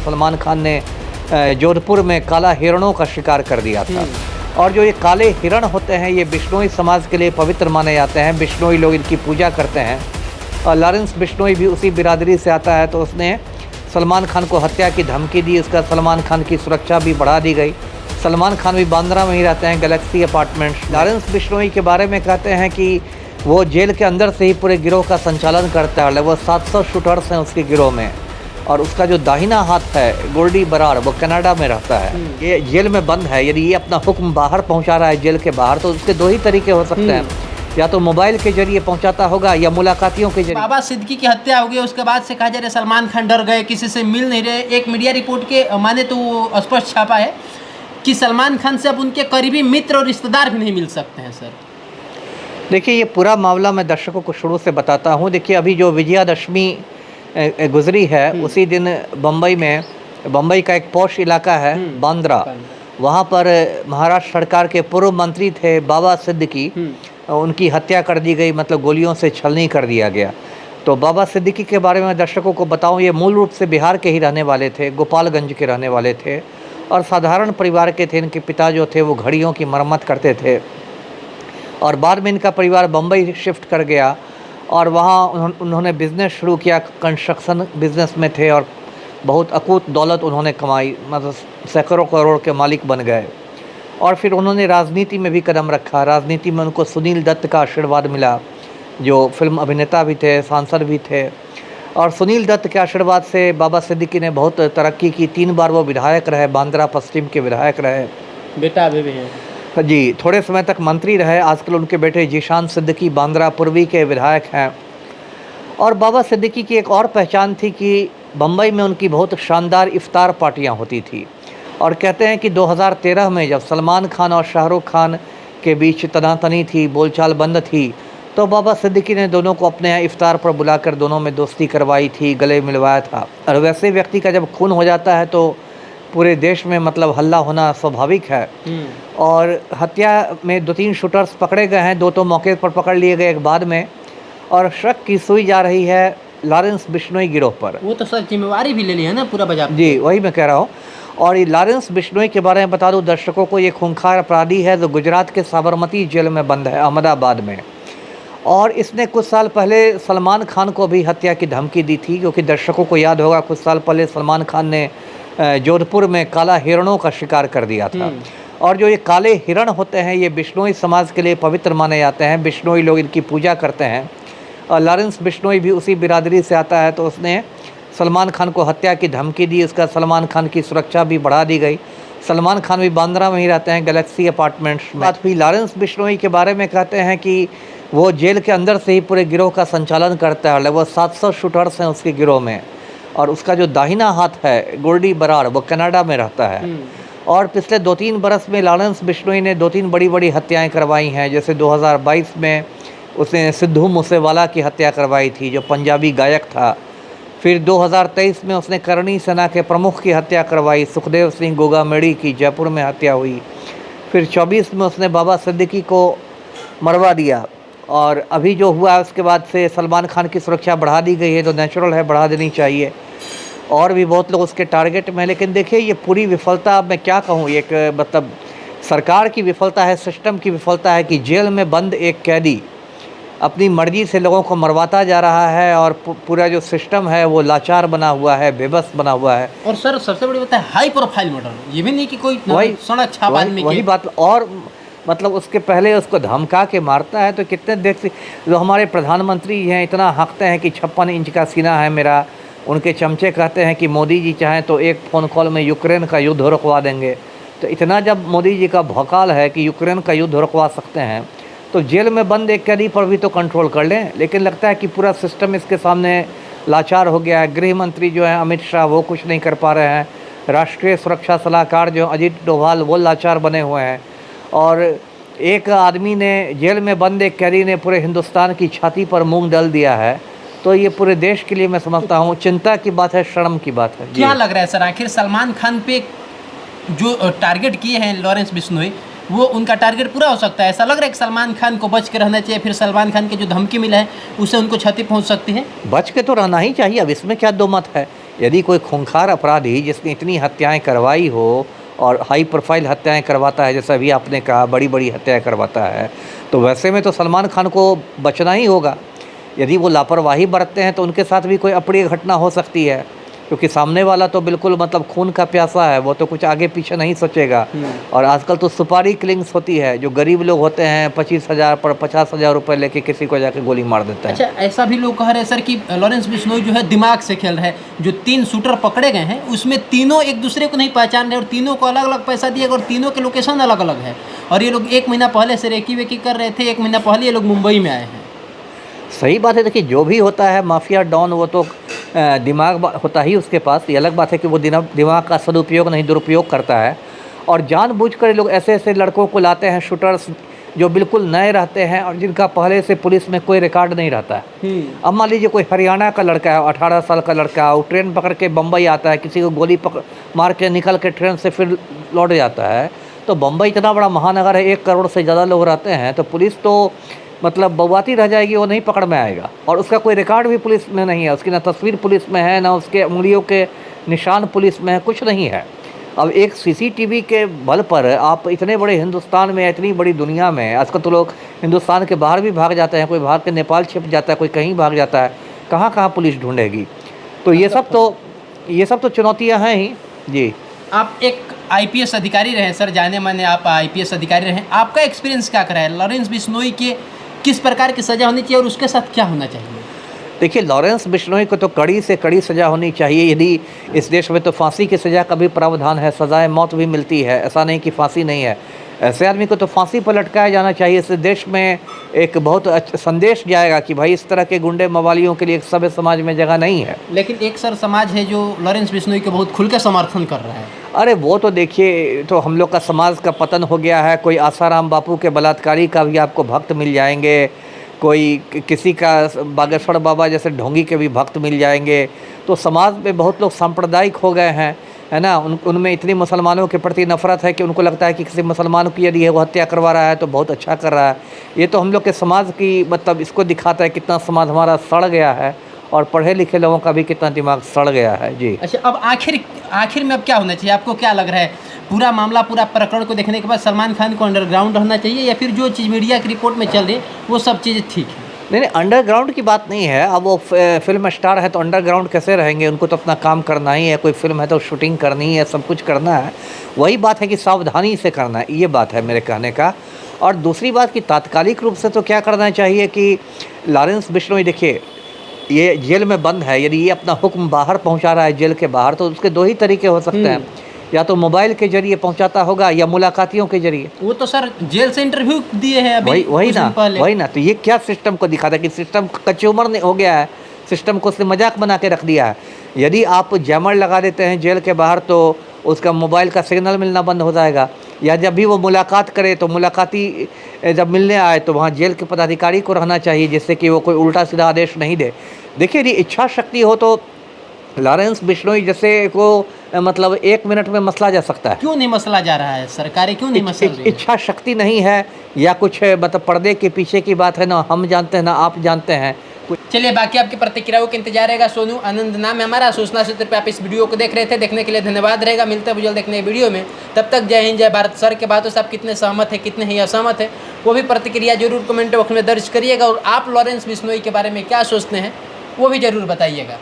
सलमान खान ने जोधपुर में काला हिरणों का शिकार कर दिया था। और जो ये काले हिरण होते हैं ये बिश्नोई समाज के लिए पवित्र माने जाते हैं। बिश्नोई लोग इनकी पूजा करते हैं। और लॉरेंस बिश्नोई भी उसी बिरादरी से आता है, तो उसने सलमान खान को हत्या की धमकी दी। उसका सलमान खान की सुरक्षा भी बढ़ा दी गई। सलमान खान भी बांद्रा में ही रहते हैं, गैलेक्सी अपार्टमेंट्स। लॉरेंस बिश्नोई के बारे में कहते हैं कि वो जेल के अंदर से ही पूरे गिरोह का संचालन करता है। लगभग 700 शूटर्स हैं उसके गिरोह में। और उसका जो दाहिना हाथ है गोल्डी बराड़, वो कनाडा में रहता है। ये जेल में बंद है। यदि ये अपना हुक्म बाहर पहुंचा रहा है जेल के बाहर, तो उसके दो ही तरीके हो सकते हैं, या तो मोबाइल के जरिए पहुंचाता होगा या मुलाकातियों के जरिए। बाबा सिद्दीकी की हत्या हो गई, उसके बाद से कहा जा रहा है सलमान खान डर गए, किसी से मिल नहीं रहे। एक मीडिया रिपोर्ट के माने तो वो स्पष्ट छापा है कि सलमान खान से अब उनके करीबी मित्र और रिश्तेदार भी नहीं मिल सकते हैं। सर देखिए, ये पूरा मामला मैं दर्शकों को शुरू से बताता हूँ। देखिए, अभी जो विजयादशमी गुजरी है, उसी दिन बम्बई का एक पॉश इलाका है बांद्रा, वहाँ पर महाराष्ट्र सरकार के पूर्व मंत्री थे बाबा सिद्दीकी, उनकी हत्या कर दी गई। मतलब गोलियों से छलनी कर दिया गया। तो बाबा सिद्दीकी के बारे में दर्शकों को बताऊं, ये मूल रूप से बिहार के ही रहने वाले थे, गोपालगंज के रहने वाले थे और साधारण परिवार के थे। इनके पिता जो थे वो घड़ियों की मरम्मत करते थे और बाद में इनका परिवार बम्बई शिफ्ट कर गया और वहाँ उन्होंने बिज़नेस शुरू किया। कंस्ट्रक्शन बिज़नेस में थे और बहुत अकूत दौलत उन्होंने कमाई, मतलब सैकड़ों करोड़ के मालिक बन गए। और फिर उन्होंने राजनीति में भी कदम रखा। राजनीति में उनको सुनील दत्त का आशीर्वाद मिला, जो फिल्म अभिनेता भी थे, सांसद भी थे। और सुनील दत्त के आशीर्वाद से बाबा सिद्दीकी ने बहुत तरक्की की। 3 बार वो विधायक रहे, बांद्रा पश्चिम के विधायक रहे। बेटा अभी भी है जी, थोड़े समय तक मंत्री रहे। आजकल उनके बेटे जीशान सिद्दीकी बांद्रा पूर्वी के विधायक हैं। और बाबा सिद्दीकी की एक और पहचान थी कि बम्बई में उनकी बहुत शानदार इफ्तार पार्टियां होती थी। और कहते हैं कि 2013 में जब सलमान खान और शाहरुख खान के बीच तनातनी थी, बोलचाल बंद थी, तो बाबा सिद्दीकी ने दोनों को अपने यहाँ इफ्तार पर बुलाकर दोनों में दोस्ती करवाई थी, गले मिलवाया था। और वैसे व्यक्ति का जब खून हो जाता है तो पूरे देश में मतलब हल्ला होना स्वाभाविक है। और हत्या में 2-3 शूटर्स पकड़े गए हैं, 2 तो मौके पर पकड़ लिए गए, एक बाद में। और शक की सुई जा रही है लॉरेंस बिश्नोई गिरोह पर। वो तो सर जिम्मेवारी भी ले ली है ना पूरा बाजार। जी, वही मैं कह रहा हूँ। और ये लॉरेंस बिश्नोई के बारे में बता दूं दर्शकों को, ये खूंखार अपराधी है जो गुजरात के साबरमती जेल में बंद है, अहमदाबाद में। और इसने कुछ साल पहले सलमान खान को भी हत्या की धमकी दी थी, क्योंकि दर्शकों को याद होगा कुछ साल पहले सलमान खान ने जोधपुर में काला हिरणों का शिकार कर दिया था। और जो ये काले हिरण होते हैं ये बिश्नोई समाज के लिए पवित्र माने जाते हैं। बिश्नोई लोग इनकी पूजा करते हैं। और लॉरेंस बिश्नोई भी उसी बिरादरी से आता है, तो उसने सलमान खान को हत्या की धमकी दी। उसका सलमान खान की सुरक्षा भी बढ़ा दी गई। सलमान खान भी बांद्रा में ही रहते हैं, गैलेक्सी अपार्टमेंट्स में। बात हुई लॉरेंस बिश्नोई के बारे में, कहते हैं कि वो जेल के अंदर से ही पूरे गिरोह का संचालन करता है। लगभग 700 शूटर्स हैं उसके गिरोह में। और उसका जो दाहिना हाथ है गोल्डी बराड़, वो कनाडा में रहता है। और पिछले 2-3 बरस में लॉरेंस बिश्नोई ने 2-3 बड़ी हत्याएँ करवाई हैं। जैसे 2022 में उसने सिद्धू मूसेवाला की हत्या करवाई थी, जो पंजाबी गायक था। फिर 2023 में उसने करणी सेना के प्रमुख की हत्या करवाई, सुखदेव सिंह गोगामेड़ी की, जयपुर में हत्या हुई। फिर 24 में उसने बाबा सिद्दीकी को मरवा दिया। और अभी जो हुआ उसके बाद से सलमान खान की सुरक्षा बढ़ा दी गई है, तो नेचुरल है, बढ़ा देनी चाहिए। और भी बहुत लोग उसके टारगेट में। लेकिन देखिए, ये पूरी विफलता, अब मैं क्या कहूँ, एक मतलब सरकार की विफलता है, सिस्टम की विफलता है कि जेल में बंद एक कैदी अपनी मर्जी से लोगों को मरवाता जा रहा है। और पूरा जो सिस्टम है वो लाचार बना हुआ है, बेबस बना हुआ है। और सर सबसे बड़ी बात है हाई प्रोफाइल मर्डर, ये भी नहीं कि कोई सड़क छाप आदमी वही बात। और मतलब उसके पहले उसको धमका के मारता है। तो कितने देख से जो हमारे प्रधानमंत्री हैं इतना हकते हैं कि 56 इंच का सीना है मेरा। उनके चमचे कहते हैं कि मोदी जी चाहें तो एक फ़ोन कॉल में यूक्रेन का युद्ध रुकवा देंगे। तो इतना जब मोदी जी का भौकाल है कि यूक्रेन का युद्ध रुकवा सकते हैं, तो जेल में बंद एक कैदी पर भी तो कंट्रोल कर लें। लेकिन लगता है कि पूरा सिस्टम इसके सामने लाचार हो गया है। गृह मंत्री जो है अमित शाह, वो कुछ नहीं कर पा रहे हैं। राष्ट्रीय सुरक्षा सलाहकार जो अजीत डोभाल, वो लाचार बने हुए हैं। और एक आदमी ने, जेल में बंद एक कैदी ने पूरे हिंदुस्तान की छाती पर मूंग डाल दिया है। तो ये पूरे देश के लिए मैं समझता हूँ चिंता की बात है, शर्म की बात है। क्या लग रहा है सर, आखिर सलमान खान पे जो टारगेट किए हैं लॉरेंस बिश्नोई, वो उनका टारगेट पूरा हो सकता है? ऐसा लग रहा है कि सलमान खान को बच के रहना चाहिए, फिर सलमान खान की जो धमकी मिला है उससे उनको क्षति पहुंच सकती है? बच के तो रहना ही चाहिए। अब इसमें क्या दो मत है। यदि कोई खूंखार अपराधी जिसने इतनी हत्याएं करवाई हो और हाई प्रोफाइल हत्याएं करवाता है, जैसा अभी आपने कहा बड़ी बड़ी हत्याएं करवाता है, तो वैसे में तो सलमान खान को बचना ही होगा। यदि वो लापरवाही बरतते हैं तो उनके साथ भी कोई अप्रिय घटना हो सकती है, क्योंकि सामने वाला तो बिल्कुल मतलब खून का प्यासा है, वो तो कुछ आगे पीछे नहीं सोचेगा। और आजकल तो सुपारी किलिंग्स होती है, जो गरीब लोग होते हैं 25,000 पर 50,000 रुपये लेके किसी को जाके गोली मार देता है। अच्छा, ऐसा भी लोग कह रहे हैं सर कि लॉरेंस बिश्नोई जो है दिमाग से खेल रहे हैं। जो 3 शूटर पकड़े गए हैं उसमें तीनों एक दूसरे को नहीं पहचान रहे और तीनों को अलग अलग पैसा दिए और तीनों के लोकेशन अलग अलग है। और ये लोग 1 महीना पहले से रेकी वेकी कर रहे थे, 1 महीना पहले ये लोग मुंबई में आए हैं। सही बात है। देखिए, जो भी होता है माफिया डॉन, वो तो दिमाग होता ही उसके पास। ये अलग बात है कि वो दिमाग का सदुपयोग नहीं दुरुपयोग करता है। और जानबूझकर ये लोग ऐसे ऐसे लड़कों को लाते हैं, शूटर्स जो बिल्कुल नए रहते हैं और जिनका पहले से पुलिस में कोई रिकॉर्ड नहीं रहता है। अब मान लीजिए कोई हरियाणा का लड़का है, 18 साल का लड़का है, वो ट्रेन पकड़ के बम्बई आता है, किसी को गोली मार के निकल के ट्रेन से फिर लौट जाता है। तो बम्बई इतना बड़ा महानगर है, 1 करोड़ से ज़्यादा लोग रहते हैं, तो पुलिस तो मतलब बवाती रह जाएगी, वो नहीं पकड़ में आएगा। और उसका कोई रिकॉर्ड भी पुलिस में नहीं है, उसकी ना तस्वीर पुलिस में है, ना उसके उंगलियों के निशान पुलिस में है, कुछ नहीं है। अब एक सीसीटीवी के बल पर आप इतने बड़े हिंदुस्तान में, इतनी बड़ी दुनिया में, आजकल तो लोग हिंदुस्तान के बाहर भी भाग जाते हैं, कोई भाग के नेपाल छिप जाता है, कोई कहीं भाग जाता है, कहाँ कहाँ पुलिस ढूंढेगी। तो ये सब तो चुनौतियाँ हैं ही जी। आप एक आईपीएस अधिकारी रहे सर, जाने माने आप आईपीएस अधिकारी रहे, आपका एक्सपीरियंस क्या करा है? लॉरेंस बिश्नोई के किस प्रकार की सज़ा होनी चाहिए और उसके साथ क्या होना चाहिए? देखिए, लॉरेंस बिश्नोई को तो कड़ी से कड़ी सज़ा होनी चाहिए। यदि इस देश में तो फांसी की सज़ा का भी प्रावधान है, सज़ाए मौत भी मिलती है, ऐसा नहीं कि फांसी नहीं है। ऐसे आदमी को तो फांसी पर लटकाया जाना चाहिए। इससे देश में एक बहुत अच्छा संदेश जाएगा कि भाई इस तरह के गुंडे मवालियों के लिए एक सभ्य समाज में जगह नहीं है। लेकिन एक सर समाज है जो लॉरेंस बिश्नोई को बहुत खुल के समर्थन कर रहा है। अरे वो तो देखिए, तो हम लोग का समाज का पतन हो गया है। कोई आसाराम बापू के बलात्कारी का भी आपको भक्त मिल जाएंगे, कोई किसी का बागेश्वर बाबा जैसे ढोंगी के भी भक्त मिल जाएंगे। तो समाज में बहुत लोग सांप्रदायिक हो गए हैं, है ना। उनमें इतनी मुसलमानों के प्रति नफरत है कि उनको लगता है कि किसी मुसलमान की यदि वो हत्या करवा रहा है तो बहुत अच्छा कर रहा है। ये तो हम लोग के समाज की मतलब इसको दिखाता है कितना समाज हमारा सड़ गया है और पढ़े लिखे लोगों का भी कितना दिमाग सड़ गया है जी। अच्छा, अब आखिर में अब क्या होना चाहिए? आपको क्या लग रहा है? पूरा मामला, पूरा प्रकरण को देखने के बाद सलमान खान को अंडरग्राउंड रहना चाहिए या फिर जो चीज़ मीडिया की रिपोर्ट में चल रही है वो सब चीज़ें ठीक है? नहीं, अंडरग्राउंड की बात नहीं है। अब वो फिल्म स्टार है तो अंडरग्राउंड कैसे रहेंगे? उनको तो अपना काम करना ही है। कोई फिल्म है तो शूटिंग करनी है, सब कुछ करना है। वही बात है कि सावधानी से करना है, ये बात है मेरे कहने का। और दूसरी बात कि तात्कालिक रूप से तो क्या करना चाहिए कि लॉरेंस बिश्नोई, देखिए ये जेल में बंद है, यदि ये अपना हुक्म बाहर पहुंचा रहा है जेल के बाहर, तो उसके 2 ही तरीके हो सकते हैं। या तो मोबाइल के जरिए पहुंचाता होगा या मुलाकातियों के जरिए। वो तो सर जेल से इंटरव्यू दिए हैं अभी, वही ना। तो ये क्या सिस्टम को दिखाता है कि सिस्टम कचूमर हो गया है, सिस्टम को उसने मजाक बना के रख दिया है। यदि आप जैमर लगा देते हैं जेल के बाहर तो उसका मोबाइल का सिग्नल मिलना बंद हो जाएगा। या जब भी वो मुलाकात करे तो मुलाकाती जब मिलने आए तो वहाँ जेल के पदाधिकारी को रहना चाहिए, जिससे कि वो कोई उल्टा सीधा आदेश नहीं दे। देखिए, यदि इच्छा शक्ति हो तो लॉरेंस बिश्नोई जैसे को मतलब 1 मिनट में मसला जा सकता है। क्यों नहीं मसला जा रहा है? सरकारें क्यों नहीं मसल रही है? इच्छा शक्ति नहीं है या कुछ मतलब पर्दे के पीछे की बात है, ना हम जानते हैं ना आप जानते हैं। चलिए, बाकी आपकी प्रतिक्रियाओं का इंतजार रहेगा। सोनू आनंद नाम है हमारा। सूचना सूत्र पे आप इस वीडियो को देख रहे थे, देखने के लिए धन्यवाद रहेगा। मिलते हैं जल्द देखने वीडियो में, तब तक जय हिंद जय भारत। सर के बातों से आप कितने सहमत है, कितने ही असहमत है, वो भी प्रतिक्रिया जरूर कमेंट बॉक्स में दर्ज करिएगा। और आप लॉरेंस बिश्नोई के बारे में क्या सोचते हैं वो भी ज़रूर बताइएगा।